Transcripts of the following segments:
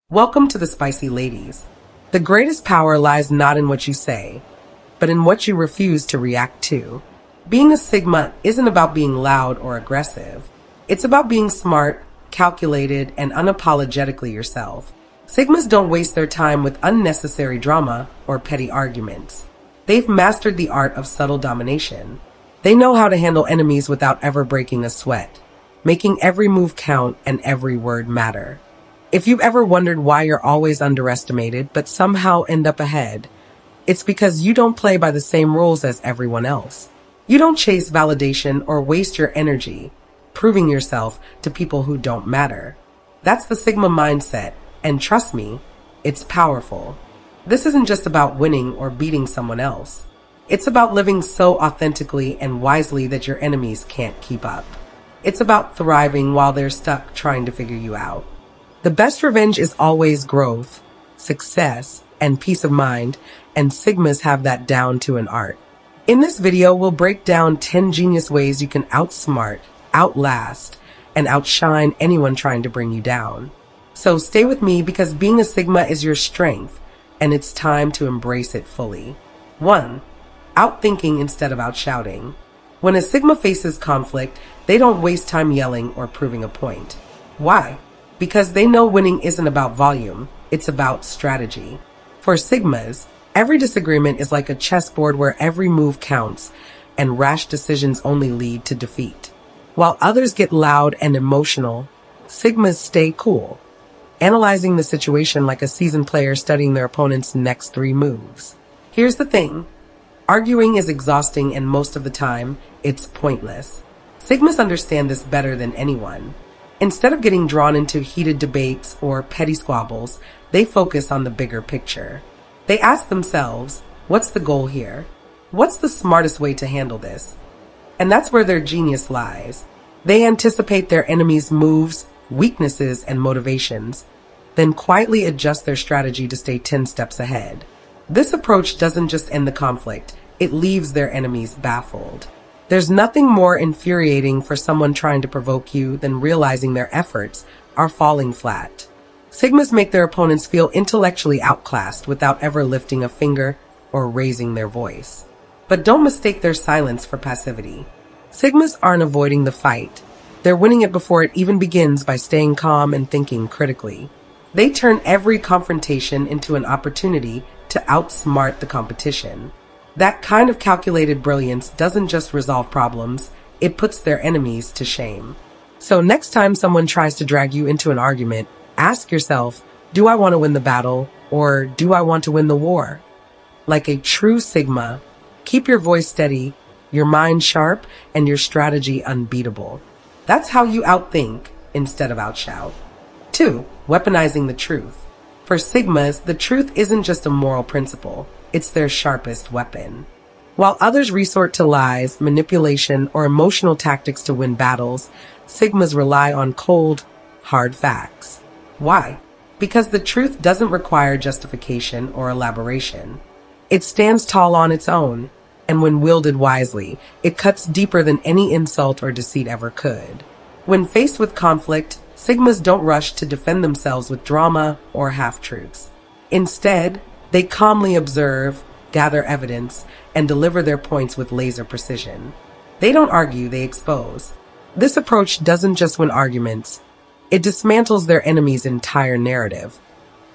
Welcome to the Spicy Ladies. The greatest power lies not in what you say, but in what you refuse to react to. Being a Sigma isn't about being loud or aggressive. It's about being smart, calculated, and unapologetically yourself. Sigmas don't waste their time with unnecessary drama or petty arguments. They've mastered the art of subtle domination. They know how to handle enemies without ever breaking a sweat, making every move count and every word matter. If you've ever wondered why you're always underestimated but somehow end up ahead, it's because you don't play by the same rules as everyone else. You don't chase validation or waste your energy proving yourself to people who don't matter. That's the Sigma mindset, and trust me, it's powerful. This isn't just about winning or beating someone else. It's about living so authentically and wisely that your enemies can't keep up. It's about thriving while they're stuck trying to figure you out. The best revenge is always growth, success, and peace of mind, and Sigmas have that down to an art. In this video, we'll break down 10 genius ways you can outsmart, outlast, and outshine anyone trying to bring you down. So stay with me because being a Sigma is your strength, and it's time to embrace it fully. 1. Outthinking instead of outshouting. When a Sigma faces conflict, they don't waste time yelling or proving a point. Why? Because they know winning isn't about volume, it's about strategy. For Sigmas, every disagreement is like a chessboard where every move counts, and rash decisions only lead to defeat. While others get loud and emotional, Sigmas stay cool, analyzing the situation like a seasoned player studying their opponent's next 3 moves. Here's the thing. Arguing is exhausting and most of the time, it's pointless. Sigmas understand this better than anyone. Instead of getting drawn into heated debates or petty squabbles, they focus on the bigger picture. They ask themselves, what's the goal here? What's the smartest way to handle this? And that's where their genius lies. They anticipate their enemy's moves, weaknesses, and motivations, then quietly adjust their strategy to stay 10 steps ahead. This approach doesn't just end the conflict, it leaves their enemies baffled. There's nothing more infuriating for someone trying to provoke you than realizing their efforts are falling flat. Sigmas make their opponents feel intellectually outclassed without ever lifting a finger or raising their voice. But don't mistake their silence for passivity. Sigmas aren't avoiding the fight. They're winning it before it even begins by staying calm and thinking critically. They turn every confrontation into an opportunity to outsmart the competition. That kind of calculated brilliance doesn't just resolve problems, it puts their enemies to shame. So next time someone tries to drag you into an argument, ask yourself, do I want to win the battle or do I want to win the war? Like a true Sigma, keep your voice steady, your mind sharp, and your strategy unbeatable. That's how you outthink instead of outshout. 2. Weaponizing the truth. For Sigmas, the truth isn't just a moral principle. It's their sharpest weapon. While others resort to lies, manipulation, or emotional tactics to win battles, Sigmas rely on cold, hard facts. Why? Because the truth doesn't require justification or elaboration. It stands tall on its own, and when wielded wisely, it cuts deeper than any insult or deceit ever could. When faced with conflict, Sigmas don't rush to defend themselves with drama or half-truths. Instead, they calmly observe, gather evidence, and deliver their points with laser precision. They don't argue, they expose. This approach doesn't just win arguments, it dismantles their enemy's entire narrative,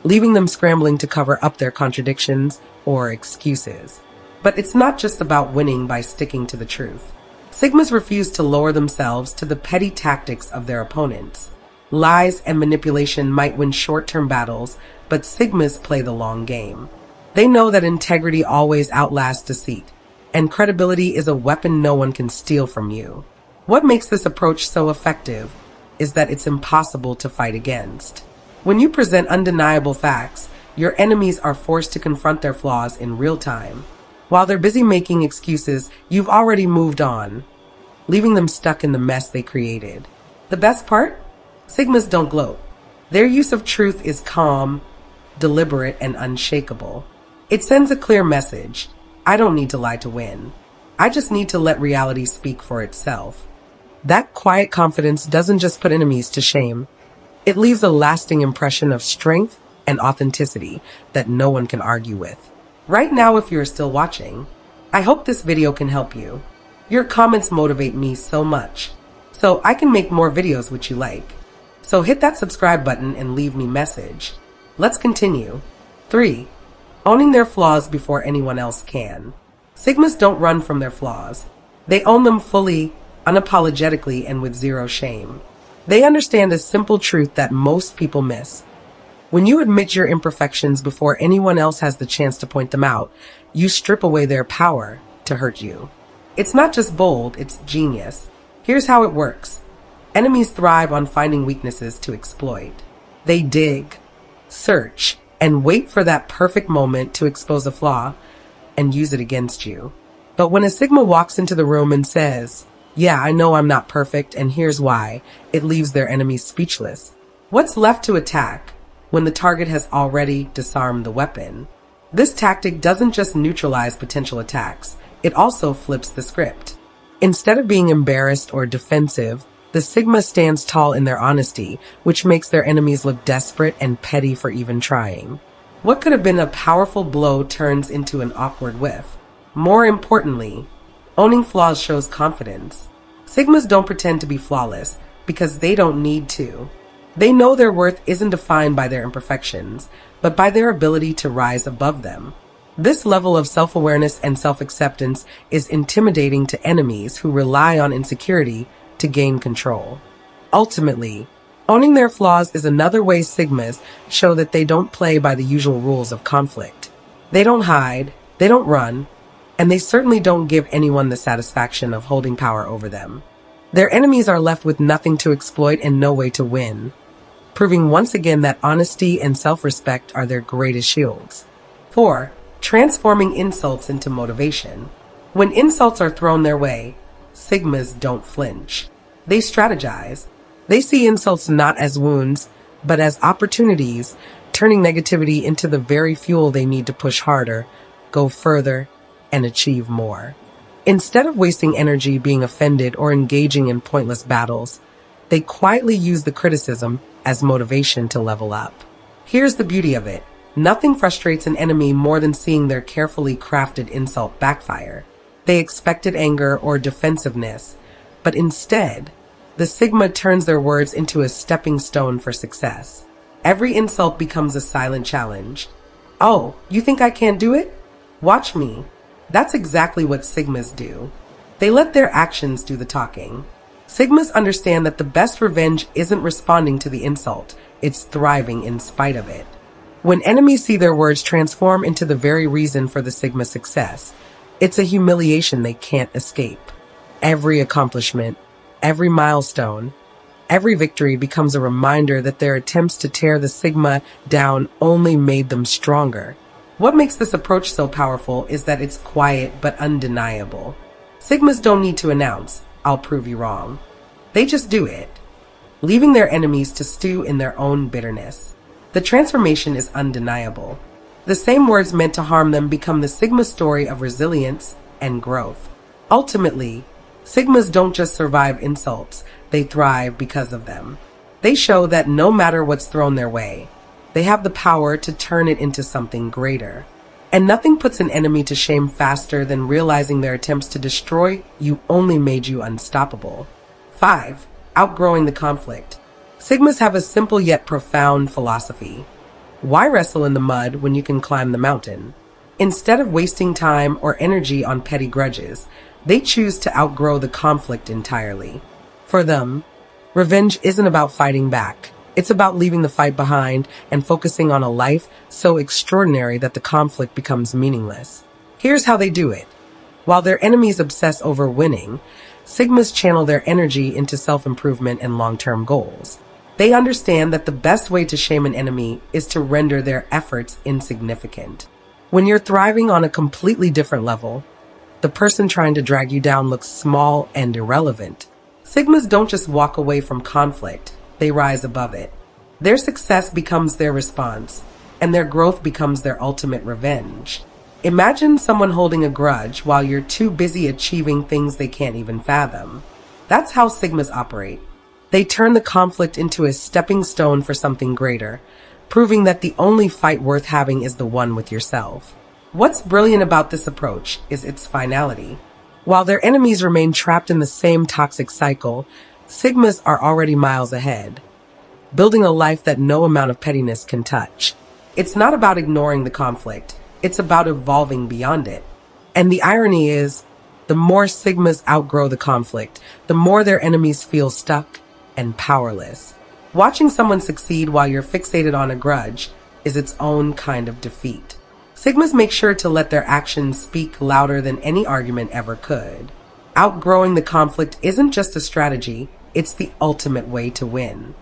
leaving them scrambling to cover up their contradictions or excuses. But it's not just about winning by sticking to the truth. Sigmas refuse to lower themselves to the petty tactics of their opponents. Lies and manipulation might win short-term battles, but Sigmas play the long game. They know that integrity always outlasts deceit, and credibility is a weapon no one can steal from you. What makes this approach so effective is that it's impossible to fight against. When you present undeniable facts, your enemies are forced to confront their flaws in real time. While they're busy making excuses, you've already moved on, leaving them stuck in the mess they created. The best part? Sigmas don't gloat. Their use of truth is calm, deliberate, and unshakable. It sends a clear message. I don't need to lie to win. I just need to let reality speak for itself. That quiet confidence doesn't just put enemies to shame. It leaves a lasting impression of strength and authenticity that no one can argue with. Right now, if you're still watching, I hope this video can help you. Your comments motivate me so much, so I can make more videos which you like. So hit that subscribe button and leave me a message. Let's continue. 3. Owning their flaws before anyone else can. Sigmas don't run from their flaws. They own them fully, unapologetically, and with zero shame. They understand a simple truth that most people miss. When you admit your imperfections before anyone else has the chance to point them out, you strip away their power to hurt you. It's not just bold, it's genius. Here's how it works. Enemies thrive on finding weaknesses to exploit. They dig, search, and wait for that perfect moment to expose a flaw and use it against you. But when a Sigma walks into the room and says, "Yeah, I know I'm not perfect, and here's why," it leaves their enemies speechless. What's left to attack when the target has already disarmed the weapon? This tactic doesn't just neutralize potential attacks, it also flips the script. Instead of being embarrassed or defensive, the Sigma stands tall in their honesty, which makes their enemies look desperate and petty for even trying. What could have been a powerful blow turns into an awkward whiff. More importantly, owning flaws shows confidence. Sigmas don't pretend to be flawless because they don't need to. They know their worth isn't defined by their imperfections, but by their ability to rise above them. This level of self-awareness and self-acceptance is intimidating to enemies who rely on insecurity to gain control. Ultimately, owning their flaws is another way Sigmas show that they don't play by the usual rules of conflict. They don't hide, they don't run, and they certainly don't give anyone the satisfaction of holding power over them. Their enemies are left with nothing to exploit and no way to win, proving once again that honesty and self-respect are their greatest shields. 4. Transforming insults into motivation. When insults are thrown their way, Sigmas don't flinch. They strategize. They see insults not as wounds, but as opportunities, turning negativity into the very fuel they need to push harder, go further, and achieve more. Instead of wasting energy being offended or engaging in pointless battles, they quietly use the criticism as motivation to level up. Here's the beauty of it. Nothing frustrates an enemy more than seeing their carefully crafted insult backfire. They expected anger or defensiveness, but instead, the Sigma turns their words into a stepping stone for success. Every insult becomes a silent challenge. "Oh, you think I can't do it? Watch me." That's exactly what Sigmas do. They let their actions do the talking. Sigmas understand that the best revenge isn't responding to the insult, it's thriving in spite of it. When enemies see their words transform into the very reason for the Sigma success, it's a humiliation they can't escape. Every accomplishment, every milestone, every victory becomes a reminder that their attempts to tear the Sigma down only made them stronger. What makes this approach so powerful is that it's quiet but undeniable. Sigmas don't need to announce, "I'll prove you wrong." They just do it, leaving their enemies to stew in their own bitterness. The transformation is undeniable. The same words meant to harm them become the Sigma story of resilience and growth. Ultimately, Sigmas don't just survive insults, they thrive because of them. They show that no matter what's thrown their way, they have the power to turn it into something greater. And nothing puts an enemy to shame faster than realizing their attempts to destroy you only made you unstoppable. 5. Outgrowing the conflict. Sigmas have a simple yet profound philosophy. Why wrestle in the mud when you can climb the mountain? Instead of wasting time or energy on petty grudges, they choose to outgrow the conflict entirely. For them, revenge isn't about fighting back. It's about leaving the fight behind and focusing on a life so extraordinary that the conflict becomes meaningless. Here's how they do it. While their enemies obsess over winning, Sigmas channel their energy into self-improvement and long-term goals. They understand that the best way to shame an enemy is to render their efforts insignificant. When you're thriving on a completely different level, the person trying to drag you down looks small and irrelevant. Sigmas don't just walk away from conflict, they rise above it. Their success becomes their response, and their growth becomes their ultimate revenge. Imagine someone holding a grudge while you're too busy achieving things they can't even fathom. That's how Sigmas operate. They turn the conflict into a stepping stone for something greater, proving that the only fight worth having is the one with yourself. What's brilliant about this approach is its finality. While their enemies remain trapped in the same toxic cycle, Sigmas are already miles ahead, building a life that no amount of pettiness can touch. It's not about ignoring the conflict, it's about evolving beyond it. And the irony is, the more Sigmas outgrow the conflict, the more their enemies feel stuck and powerless. Watching someone succeed while you're fixated on a grudge is its own kind of defeat. Sigmas make sure to let their actions speak louder than any argument ever could. Outgrowing the conflict isn't just a strategy, it's the ultimate way to win.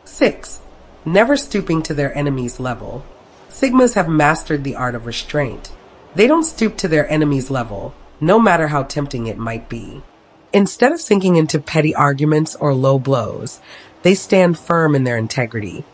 6. Never stooping to their enemy's level. Sigmas have mastered the art of restraint. They don't stoop to their enemy's level, no matter how tempting it might be. Instead of sinking into petty arguments or low blows, they stand firm in their integrity,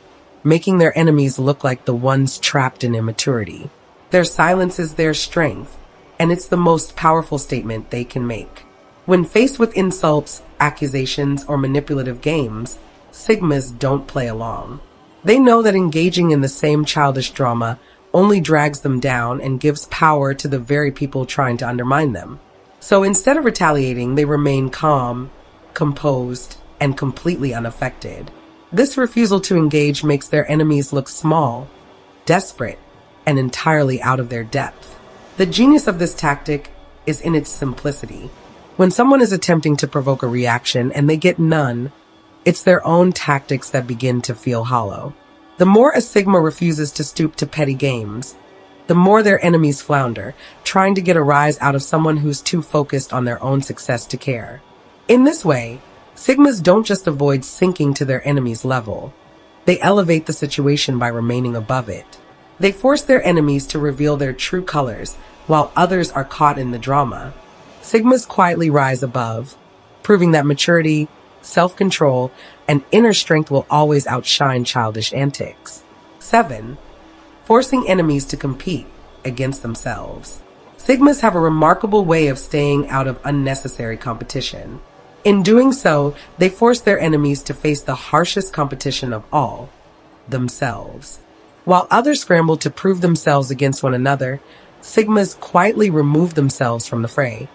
making their enemies look like the ones trapped in immaturity. Their silence is their strength, and it's the most powerful statement they can make. When faced with insults, accusations, or manipulative games, Sigmas don't play along. They know that engaging in the same childish drama only drags them down and gives power to the very people trying to undermine them. So instead of retaliating, they remain calm, composed, and completely unaffected. This refusal to engage makes their enemies look small, desperate, and entirely out of their depth. The genius of this tactic is in its simplicity. When someone is attempting to provoke a reaction and they get none, it's their own tactics that begin to feel hollow. The more a Sigma refuses to stoop to petty games, the more their enemies flounder, trying to get a rise out of someone who's too focused on their own success to care. In this way, Sigmas don't just avoid sinking to their enemy's level. They elevate the situation by remaining above it. They force their enemies to reveal their true colors, while others are caught in the drama. Sigmas quietly rise above, proving that maturity, self-control, and inner strength will always outshine childish antics. 7. Forcing enemies to compete against themselves. Sigmas have a remarkable way of staying out of unnecessary competition. In doing so, they force their enemies to face the harshest competition of all, themselves. While others scramble to prove themselves against one another, Sigmas quietly remove themselves from the fray,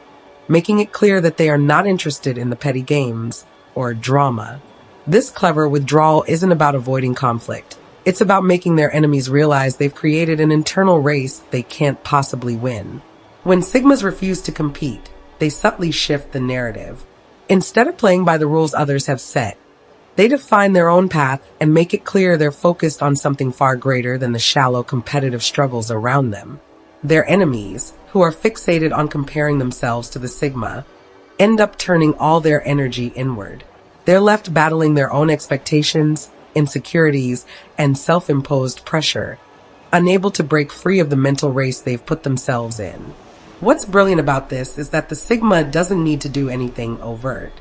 making it clear that they are not interested in the petty games or drama. This clever withdrawal isn't about avoiding conflict. It's about making their enemies realize they've created an internal race they can't possibly win. When Sigmas refuse to compete, they subtly shift the narrative. Instead of playing by the rules others have set, they define their own path and make it clear they're focused on something far greater than the shallow competitive struggles around them. Their enemies, who are fixated on comparing themselves to the Sigma, end up turning all their energy inward. They're left battling their own expectations, insecurities, and self-imposed pressure, unable to break free of the mental race they've put themselves in. What's brilliant about this is that the Sigma doesn't need to do anything overt.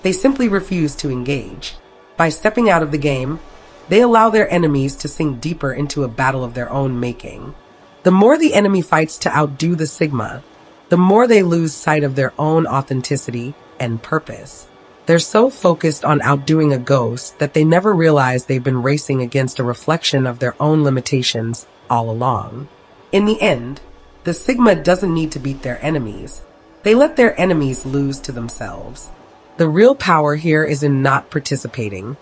They simply refuse to engage. By stepping out of the game, they allow their enemies to sink deeper into a battle of their own making. The more the enemy fights to outdo the Sigma, the more they lose sight of their own authenticity and purpose. They're so focused on outdoing a ghost that they never realize they've been racing against a reflection of their own limitations all along. In the end, the Sigma doesn't need to beat their enemies. They let their enemies lose to themselves. The real power here is in not participating,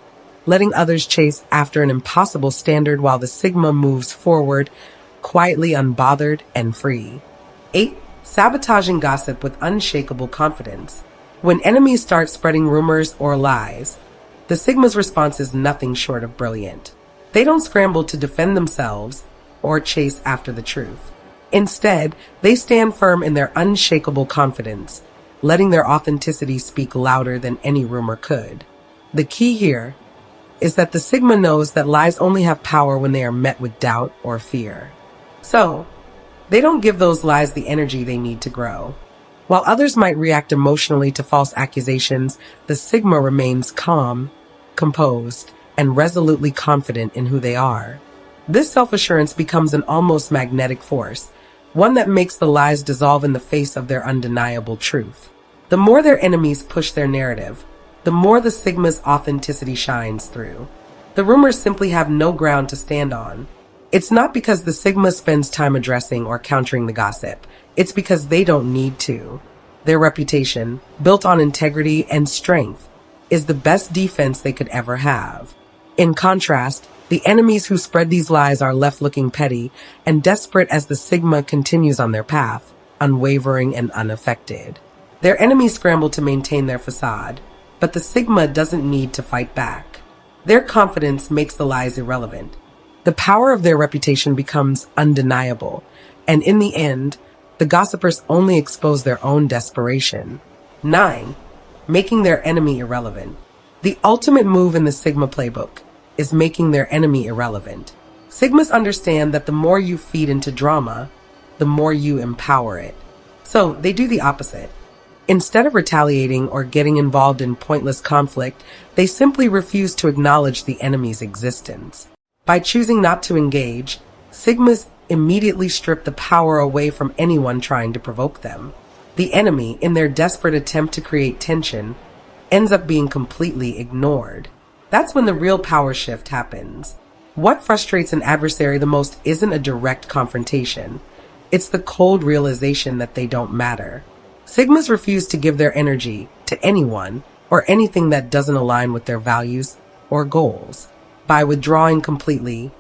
letting others chase after an impossible standard while the Sigma moves forward, quietly unbothered and free. 8. Sabotaging gossip with unshakable confidence. When enemies start spreading rumors or lies, the Sigma's response is nothing short of brilliant. They don't scramble to defend themselves or chase after the truth. Instead, they stand firm in their unshakable confidence, letting their authenticity speak louder than any rumor could. The key here is that the Sigma knows that lies only have power when they are met with doubt or fear. So, they don't give those lies the energy they need to grow. While others might react emotionally to false accusations, the Sigma remains calm, composed, and resolutely confident in who they are. This self-assurance becomes an almost magnetic force, one that makes the lies dissolve in the face of their undeniable truth. The more their enemies push their narrative, the more the Sigma's authenticity shines through. The rumors simply have no ground to stand on. It's not because the Sigma spends time addressing or countering the gossip. It's because they don't need to. Their reputation, built on integrity and strength, is the best defense they could ever have. In contrast, the enemies who spread these lies are left looking petty and desperate as the Sigma continues on their path, unwavering and unaffected. Their enemies scramble to maintain their facade, but the Sigma doesn't need to fight back. Their confidence makes the lies irrelevant. The power of their reputation becomes undeniable, and in the end, the gossipers only expose their own desperation. 9. Making their enemy irrelevant. The ultimate move in the Sigma playbook is making their enemy irrelevant. Sigmas understand that the more you feed into drama, the more you empower it. So they do the opposite. Instead of retaliating or getting involved in pointless conflict, they simply refuse to acknowledge the enemy's existence. By choosing not to engage, Sigmas immediately strip the power away from anyone trying to provoke them. The enemy, in their desperate attempt to create tension, ends up being completely ignored. That's when the real power shift happens. What frustrates an adversary the most isn't a direct confrontation. It's the cold realization that they don't matter. Sigmas refuse to give their energy to anyone or anything that doesn't align with their values or goals. By withdrawing completely,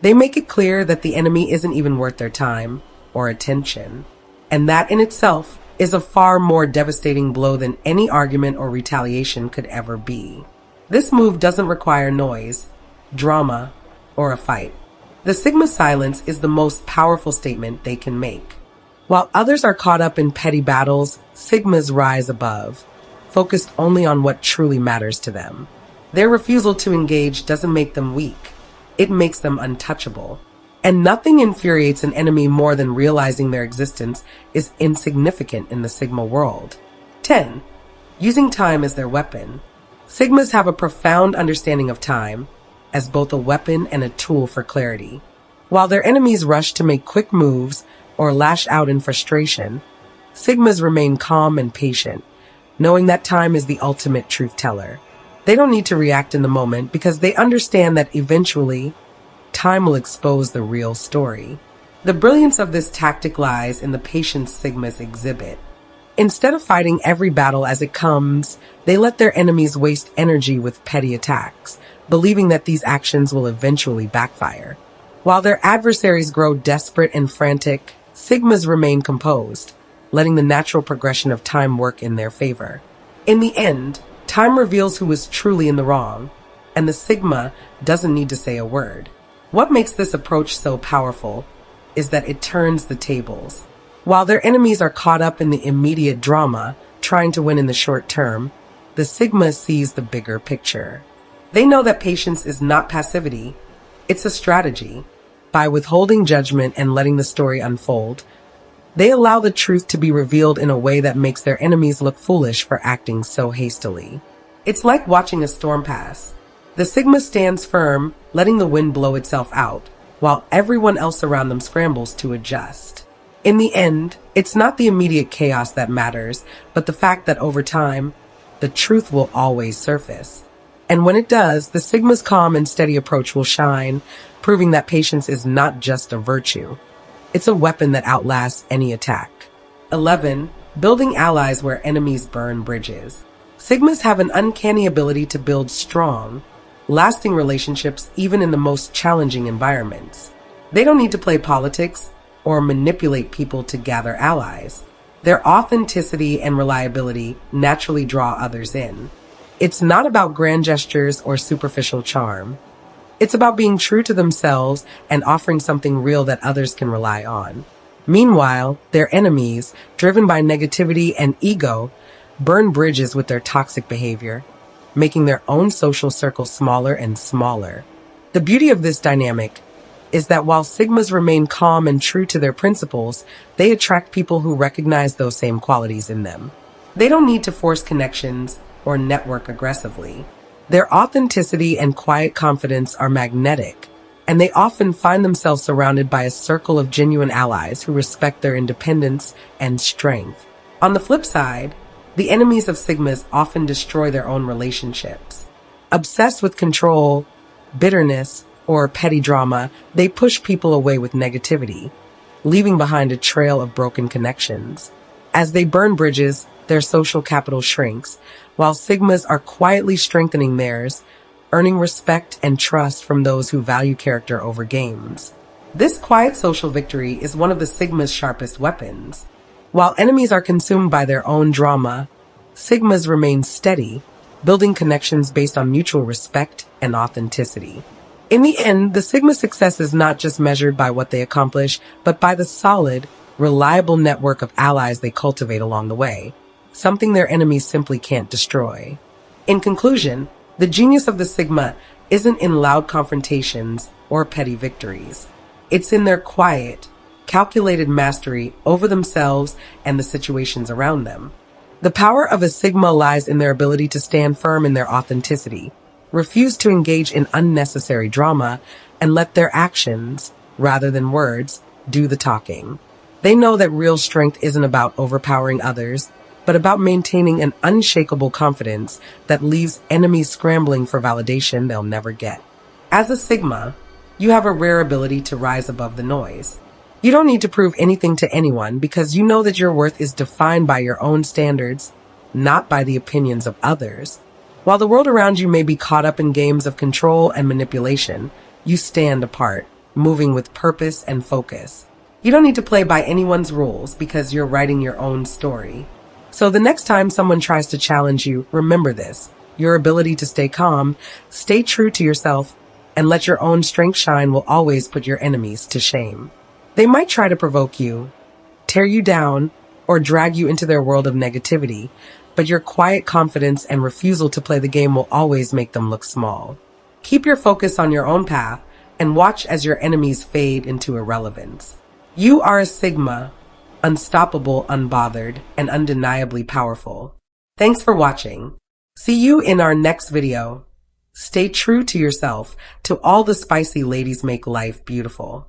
they make it clear that the enemy isn't even worth their time or attention. And that in itself is a far more devastating blow than any argument or retaliation could ever be. This move doesn't require noise, drama, or a fight. The Sigma silence is the most powerful statement they can make. While others are caught up in petty battles, Sigmas rise above, focused only on what truly matters to them. Their refusal to engage doesn't make them weak. It makes them untouchable. And nothing infuriates an enemy more than realizing their existence is insignificant in the Sigma world. 10. Using time as their weapon. Sigmas have a profound understanding of time as both a weapon and a tool for clarity. While their enemies rush to make quick moves or lash out in frustration, Sigmas remain calm and patient, knowing that time is the ultimate truth teller. They don't need to react in the moment because they understand that eventually, time will expose the real story. The brilliance of this tactic lies in the patience Sigmas exhibit. Instead of fighting every battle as it comes, they let their enemies waste energy with petty attacks, believing that these actions will eventually backfire. While their adversaries grow desperate and frantic, Sigmas remain composed, letting the natural progression of time work in their favor. In the end, time reveals who is truly in the wrong, and the Sigma doesn't need to say a word. What makes this approach so powerful is that it turns the tables. While their enemies are caught up in the immediate drama, trying to win in the short term, the Sigma sees the bigger picture. They know that patience is not passivity, it's a strategy. By withholding judgment and letting the story unfold, they allow the truth to be revealed in a way that makes their enemies look foolish for acting so hastily. It's like watching a storm pass. The Sigma stands firm, letting the wind blow itself out, while everyone else around them scrambles to adjust. In the end, it's not the immediate chaos that matters, but the fact that over time, the truth will always surface. And when it does, the Sigma's calm and steady approach will shine, proving that patience is not just a virtue. It's a weapon that outlasts any attack. 11. Building allies where enemies burn bridges. Sigmas have an uncanny ability to build strong, lasting relationships even in the most challenging environments. They don't need to play politics or manipulate people to gather allies. Their authenticity and reliability naturally draw others in. It's not about grand gestures or superficial charm. It's about being true to themselves and offering something real that others can rely on. Meanwhile, their enemies, driven by negativity and ego, burn bridges with their toxic behavior, making their own social circle smaller and smaller. The beauty of this dynamic is that while Sigmas remain calm and true to their principles, they attract people who recognize those same qualities in them. They don't need to force connections or network aggressively. Their authenticity and quiet confidence are magnetic, and they often find themselves surrounded by a circle of genuine allies who respect their independence and strength. On the flip side, the enemies of Sigmas often destroy their own relationships. Obsessed with control, bitterness, or petty drama, they push people away with negativity, leaving behind a trail of broken connections. As they burn bridges, their social capital shrinks, while Sigmas are quietly strengthening theirs, earning respect and trust from those who value character over games. This quiet social victory is one of the Sigma's sharpest weapons. While enemies are consumed by their own drama, Sigmas remain steady, building connections based on mutual respect and authenticity. In the end, the Sigma success is not just measured by what they accomplish, but by the solid, reliable network of allies they cultivate along the way, something their enemies simply can't destroy. In conclusion, the genius of the Sigma isn't in loud confrontations or petty victories. It's in their quiet, calculated mastery over themselves and the situations around them. The power of a Sigma lies in their ability to stand firm in their authenticity, refuse to engage in unnecessary drama, and let their actions, rather than words, do the talking. They know that real strength isn't about overpowering others, but about maintaining an unshakable confidence that leaves enemies scrambling for validation they'll never get. As a Sigma, you have a rare ability to rise above the noise. You don't need to prove anything to anyone because you know that your worth is defined by your own standards, not by the opinions of others. While the world around you may be caught up in games of control and manipulation, you stand apart, moving with purpose and focus. You don't need to play by anyone's rules because you're writing your own story. So the next time someone tries to challenge you, remember this: your ability to stay calm, stay true to yourself, and let your own strength shine will always put your enemies to shame. They might try to provoke you, tear you down, or drag you into their world of negativity, but your quiet confidence and refusal to play the game will always make them look small. Keep your focus on your own path and watch as your enemies fade into irrelevance. You are a Sigma, unstoppable, unbothered, and undeniably powerful. Thanks for watching. See you in our next video. Stay true to yourself, to all the spicy ladies make life beautiful.